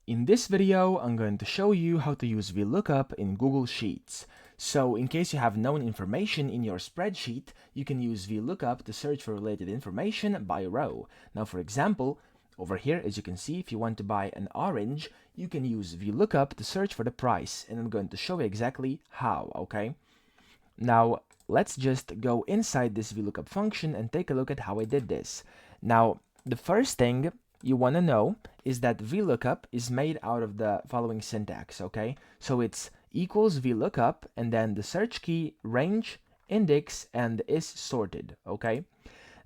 In this video, I'm going to show you how to use VLOOKUP in Google Sheets. So in case you have known information in your spreadsheet, you can use VLOOKUP to search for related information by row. Now for example, over here, as you can see, if you want to buy an orange, you can use VLOOKUP to search for the price, and I'm going to show you exactly how, okay? Now, let's just go inside this VLOOKUP function and take a look at how I did this. Now, the first thing you want to know is that VLOOKUP is made out of the following syntax, okay? So it's equals VLOOKUP and then the search key, range, index, and is sorted, okay?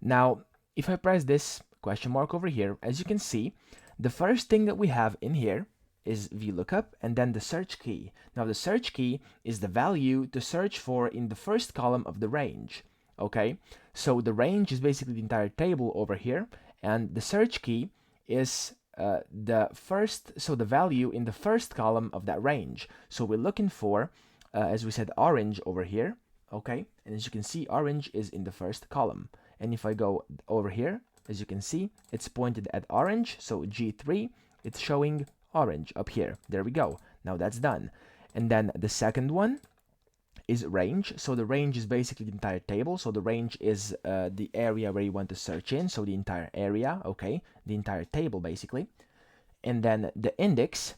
Now, if I press this question mark over here, as you can see, the first thing that we have in here is VLOOKUP and then the search key. Now the search key is the value to search for in the first column of the range, okay? So the range is basically the entire table over here, and the search key is the value in the first column of that range. So we're looking for, as we said, orange over here, okay? And as you can see, orange is in the first column. And if I go over here, as you can see, it's pointed at orange, so G3, it's showing orange up here. There we go. Now that's done. And then the second one is range. So the range is basically the entire table. So the range is the area where you want to search in. So the entire area, okay, the entire table basically. And then the index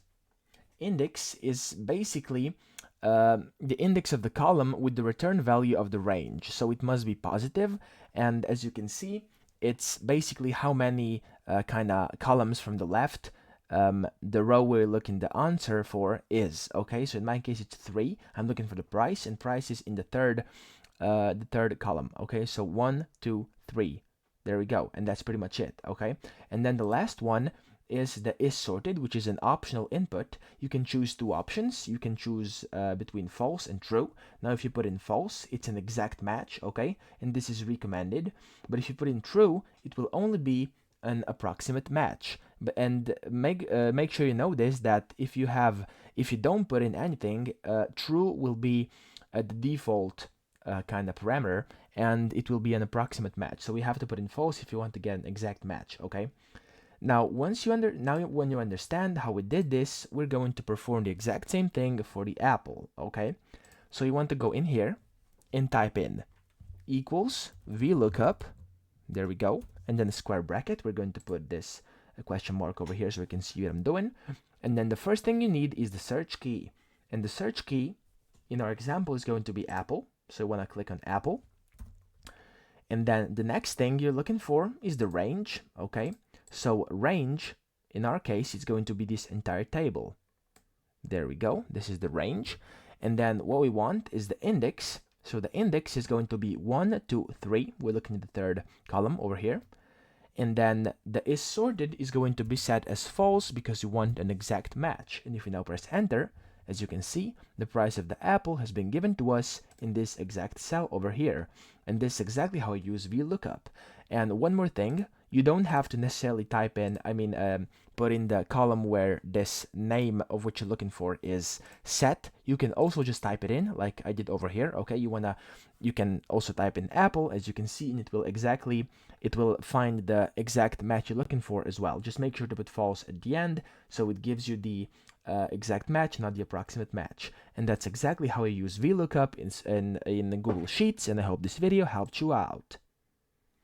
is basically the index of the column with the return value of the range. So it must be positive. And as you can see, it's basically how many kind of columns from the left the row we're looking the answer for is, okay? So in my case it's 3. I'm looking for the price, and price is in the third column, okay? So 1, 2, 3. There we go, and that's pretty much it, okay? And then the last one is the is sorted, which is an optional input. You can choose two options. You can choose between false and true. Now if you put in false, it's an exact match, okay? And this is recommended. But if you put in true, it will only be an approximate match. And make sure you know this, that if you don't put in anything, true will be the default kind of parameter, and it will be an approximate match. So we have to put in false if you want to get an exact match, okay? Now when you understand how we did this, we're going to perform the exact same thing for the apple, okay? So you want to go in here and type in equals VLOOKUP, there we go, and then a square bracket. We're going to put this question mark over here so we can see what I'm doing. And then the first thing you need is the search key. And the search key in our example is going to be apple. So you want to click on apple. And then the next thing you're looking for is the range, okay? So range, in our case, is going to be this entire table. There we go. This is the range. And then what we want is the index. So the index is going to be 1, 2, 3. We're looking at the third column over here. And then the is sorted is going to be set as false because you want an exact match. And if we now press enter, as you can see, the price of the apple has been given to us in this exact cell over here. And this is exactly how you use VLOOKUP. And one more thing, you don't have to necessarily type in, put in the column where this name of what you're looking for is set. You can also just type it in like I did over here, okay? You can also type in apple, as you can see, and it will find the exact match you're looking for as well. Just make sure to put false at the end so it gives you the exact match, not the approximate match. And that's exactly how I use VLOOKUP in Google Sheets, and I hope this video helped you out.